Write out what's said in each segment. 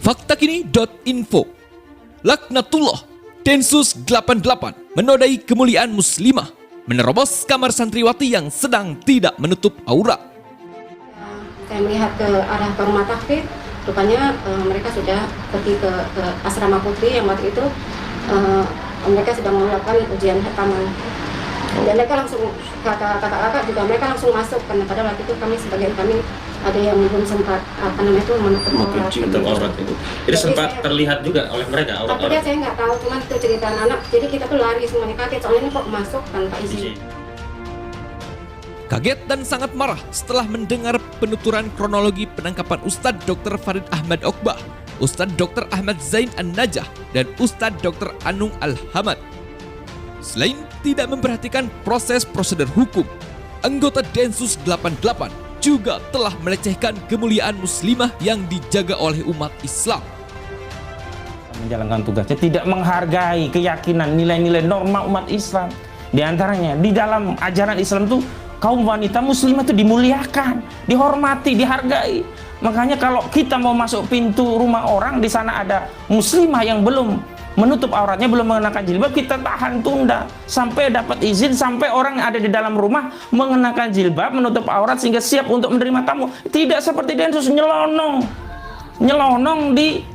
Faktakini.info. Laknatullah, Densus 88 menodai kemuliaan muslimah, menerobos kamar santriwati yang sedang tidak menutup aurat. Saya melihat ke arah ke rumah takfir, rupanya mereka sudah pergi ke asrama putri yang waktu itu mereka sedang melakukan ujian hataman. Dan mereka langsung, kata kakak juga mereka langsung masuk, karena pada waktu itu sebagian kami ada yang belum sempat menutup aurat itu. Jadi sempat terlihat juga oleh mereka aurat. Tapi saya nggak tahu, cuma itu cerita anak. Jadi kita tuh lari semuanya kaget, soalnya ini kok masuk tanpa izin. Kaget dan sangat marah setelah mendengar penuturan kronologi penangkapan Ustadz Dr. Farid Ahmad Okbah, Ustadz Dr. Ahmad Zain An-Najah, dan Ustadz Dr. Anung Al-Hamad. Selain tidak memperhatikan proses prosedur hukum, anggota Densus 88 juga telah melecehkan kemuliaan muslimah yang dijaga oleh umat Islam. Menjalankan tugasnya tidak menghargai keyakinan nilai-nilai norma umat Islam. Di antaranya di dalam ajaran Islam itu kaum wanita muslimah itu dimuliakan, dihormati, dihargai. Makanya kalau kita mau masuk pintu rumah orang, di sana ada muslimah yang belum menutup auratnya, belum mengenakan jilbab, kita tahan tunda sampai dapat izin, sampai orang yang ada di dalam rumah mengenakan jilbab, menutup aurat sehingga siap untuk menerima tamu. Tidak seperti Densus nyelonong di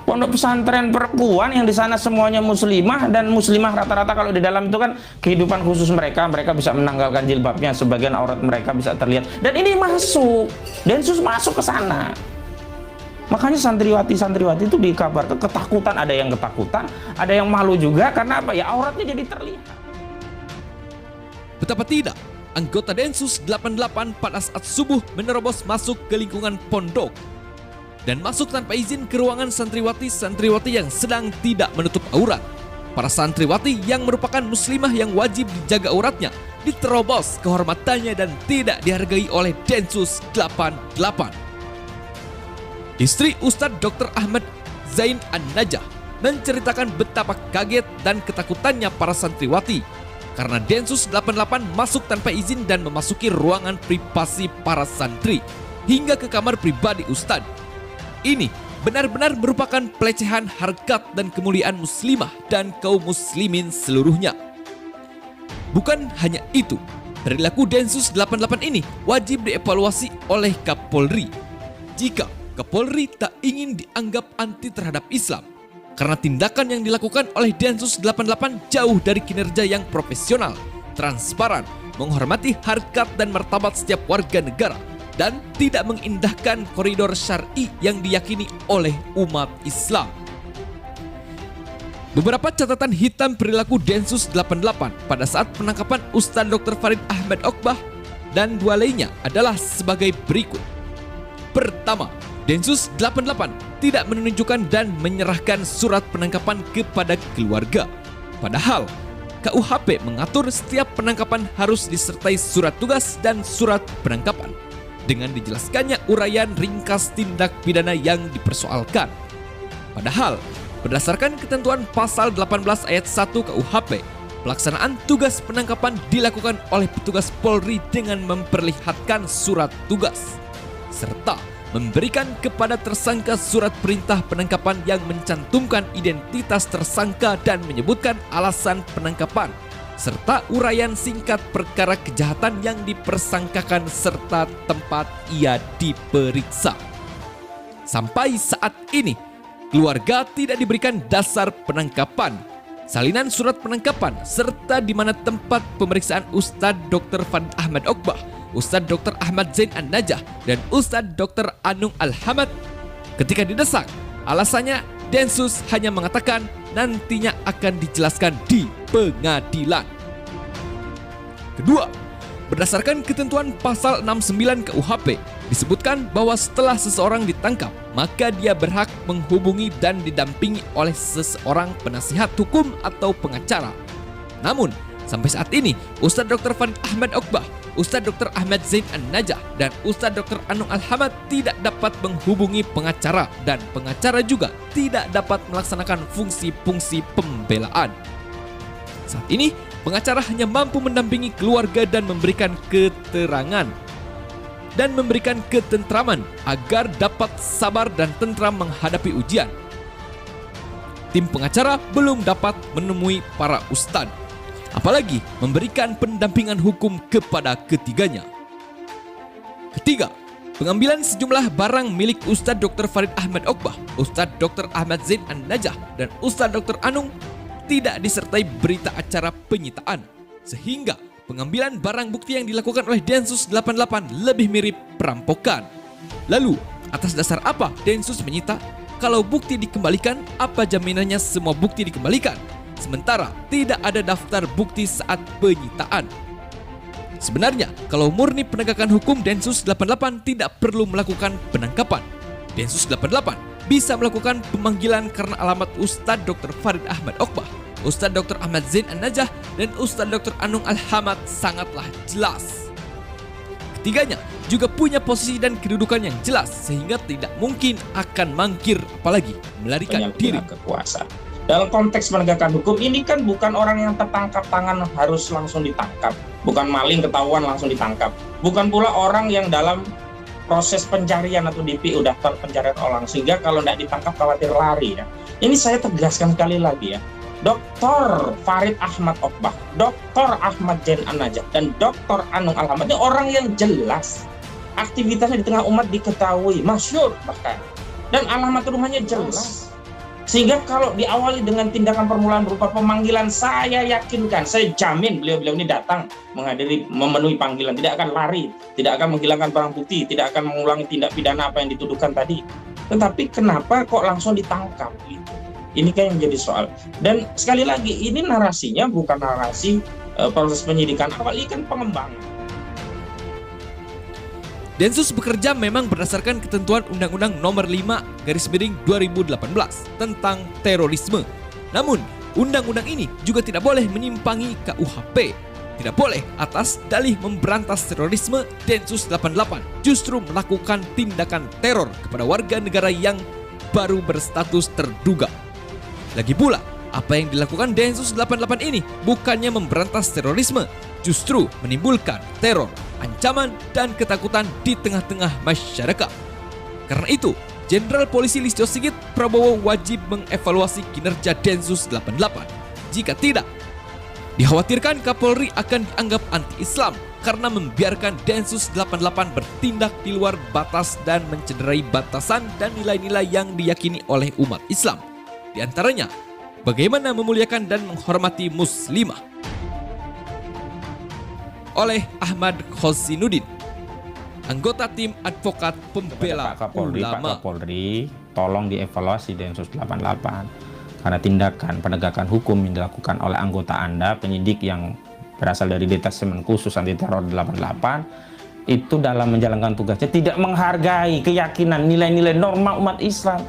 pondok pesantren perempuan yang di sana semuanya muslimah, dan muslimah rata-rata kalau di dalam itu kan kehidupan khusus mereka bisa menanggalkan jilbabnya, sebagian aurat mereka bisa terlihat. Dan ini masuk, Densus masuk ke sana. Makanya santriwati itu dikabarkan ketakutan, ada yang ketakutan, ada yang malu juga, karena apa ya, auratnya jadi terlihat. Betapa tidak, anggota Densus 88 pada saat subuh menerobos masuk ke lingkungan pondok dan masuk tanpa izin ke ruangan santriwati yang sedang tidak menutup aurat. Para santriwati yang merupakan muslimah yang wajib dijaga auratnya diterobos kehormatannya dan tidak dihargai oleh Densus 88. Istri Ustadz Dr. Ahmad Zain An-Najah menceritakan betapa kaget dan ketakutannya para santriwati karena Densus 88 masuk tanpa izin dan memasuki ruangan privasi para santri hingga ke kamar pribadi Ustadz. Ini benar-benar merupakan pelecehan harkat dan kemuliaan muslimah dan kaum muslimin seluruhnya. Bukan hanya itu, perilaku Densus 88 ini wajib dievaluasi oleh Kapolri. Jika Kapolri tak ingin dianggap anti terhadap Islam, karena tindakan yang dilakukan oleh Densus 88 jauh dari kinerja yang profesional, transparan, menghormati harkat dan martabat setiap warga negara, dan tidak mengindahkan koridor syar'i yang diyakini oleh umat Islam. Beberapa catatan hitam perilaku Densus 88 pada saat penangkapan Ustadz Dr. Farid Ahmad Okbah dan dua lainnya adalah sebagai berikut. Pertama, Densus 88 tidak menunjukkan dan menyerahkan surat penangkapan kepada keluarga. Padahal, KUHP mengatur setiap penangkapan harus disertai surat tugas dan surat penangkapan, dengan dijelaskannya uraian ringkas tindak pidana yang dipersoalkan. Padahal, berdasarkan ketentuan pasal 18 ayat 1 KUHP, pelaksanaan tugas penangkapan dilakukan oleh petugas Polri dengan memperlihatkan surat tugas, serta memberikan kepada tersangka surat perintah penangkapan yang mencantumkan identitas tersangka dan menyebutkan alasan penangkapan, serta uraian singkat perkara kejahatan yang dipersangkakan serta tempat ia diperiksa. Sampai saat ini, keluarga tidak diberikan dasar penangkapan, salinan surat penangkapan, serta di mana tempat pemeriksaan Ustadz Dr. Farid Ahmad Okbah, Ustadz Dr. Ahmad Zain An-Najah, dan Ustadz Dr. Anung Al-Hamad. Ketika didesak, alasannya Densus hanya mengatakan nantinya akan dijelaskan di pengadilan. Kedua, berdasarkan ketentuan pasal 69 KUHP, disebutkan bahwa setelah seseorang ditangkap, maka dia berhak menghubungi dan didampingi oleh seseorang penasihat hukum atau pengacara. Namun, sampai saat ini, Ustadz Dr. Farid Ahmad Okbah, Ustadz Dr. Ahmad Zain An-Najah, dan Ustadz Dr. Anung Al-Hamad tidak dapat menghubungi pengacara, dan pengacara juga tidak dapat melaksanakan fungsi-fungsi pembelaan. Saat ini, pengacara hanya mampu mendampingi keluarga dan memberikan keterangan. dan memberikan ketentraman agar dapat sabar dan tentram menghadapi ujian. Tim pengacara belum dapat menemui para ustadz, apalagi memberikan pendampingan hukum kepada ketiganya. Ketiga, pengambilan sejumlah barang milik Ustadz Dr. Farid Ahmad Okbah, Ustadz Dr. Ahmad Zain An-Najah, dan Ustadz Dr. Anung tidak disertai berita acara penyitaan, sehingga pengambilan barang bukti yang dilakukan oleh Densus 88 lebih mirip perampokan. Lalu, atas dasar apa Densus menyita? Kalau bukti dikembalikan, apa jaminannya semua bukti dikembalikan? Sementara tidak ada daftar bukti saat penyitaan. Sebenarnya, kalau murni penegakan hukum, Densus 88 tidak perlu melakukan penangkapan. Densus 88 bisa melakukan pemanggilan karena alamat Ustadz Dr. Farid Ahmad Okbah, Ustadz Dr. Ahmad Zain An-Najah, dan Ustadz Dr. Anung Al-Hamad sangatlah jelas. Ketiganya juga punya posisi dan kedudukan yang jelas sehingga tidak mungkin akan mangkir apalagi melarikan diri. Kekuasaan. Dalam konteks penegakan hukum ini kan bukan orang yang tertangkap tangan harus langsung ditangkap, bukan maling ketahuan langsung ditangkap, bukan pula orang yang dalam proses pencarian atau DPO daftar pencarian orang sehingga kalau tidak ditangkap khawatir lari ya. Ini saya tegaskan sekali lagi ya. Dr. Farid Ahmad Okbah, Dr. Ahmad Zain An-Najah, dan Dr. Anung Al-Hamad ini orang yang jelas. Aktivitasnya di tengah umat diketahui, masyhur bahkan. Dan alamat rumahnya jelas. Sehingga kalau diawali dengan tindakan permulaan berupa pemanggilan, saya yakinkan, saya jamin beliau-beliau ini datang menghadiri, memenuhi panggilan, tidak akan lari, tidak akan menghilangkan barang bukti, tidak akan mengulangi tindak pidana apa yang dituduhkan tadi. Tetapi kenapa kok langsung ditangkap gitu? Ini kan yang jadi soal. Dan sekali lagi, ini narasinya bukan narasi proses penyidikan awal, ini kan pengembangan. Densus bekerja memang berdasarkan ketentuan Undang-Undang Nomor 5/2018 tentang terorisme. Namun, undang-undang ini juga tidak boleh menyimpangi KUHP. Tidak boleh atas dalih memberantas terorisme, Densus 88 justru melakukan tindakan teror kepada warga negara yang baru berstatus terduga. Lagi pula, apa yang dilakukan Densus 88 ini bukannya memberantas terorisme, justru menimbulkan teror, ancaman, dan ketakutan di tengah-tengah masyarakat. Karena itu, Jenderal Polisi Listio Sigit Prabowo wajib mengevaluasi kinerja Densus 88. Jika tidak, dikhawatirkan Kapolri akan dianggap anti-Islam karena membiarkan Densus 88 bertindak di luar batas dan mencederai batasan dan nilai-nilai yang diyakini oleh umat Islam. Di antaranya, bagaimana memuliakan dan menghormati muslimah. Oleh Ahmad Khosinuddin, anggota tim advokat pembela ulama. Pak Kapolri, tolong dievaluasi Densus 88 karena tindakan penegakan hukum yang dilakukan oleh anggota Anda, penyidik yang berasal dari Detasemen Khusus Anti Teror 88, itu dalam menjalankan tugasnya tidak menghargai keyakinan nilai-nilai norma umat Islam.